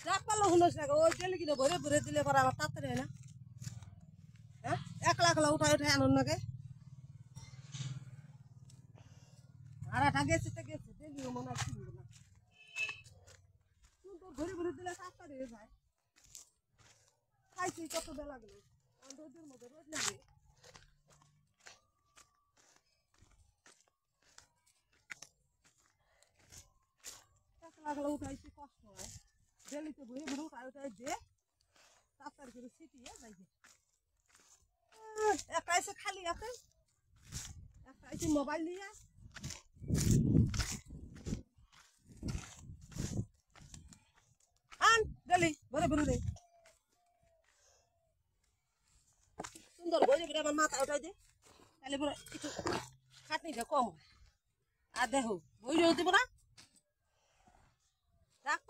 রাগ পারলো শুনোস না ওই তেলে কিনে ভরে ভরে দিলে পরে আমার তাড়াতাড়ি হয় না হ্যাঁ একলা একলা উঠায় উঠায় আনুন নাকি আর একটা গেছে তো গেছে তেলিও মনে হয় কিনবো না তোর ভরে ভরে দিলে তাড়াতাড়ি হয়ে যায় খাইছি কত বেলা গেল রোদের মধ্যে রোদ লাগে একলা একলা উঠাইছি কষ্ট হয় ডেলিতে ভরে ভরে উঠায় উঠায় দিয়ে তাড়াতাড়ি করে ছিটিয়ে যাই একটা এসে খালি আছে একটা এসে মোবাইল নিয়ে আন ডেলি ভরে ভরে দে সুন্দর ভরে ভরে আমার মাথা উঠাই দে তাহলে পরে একটু খাটনিটা কম হয় আর দেখো বইরেও দিব না রাখ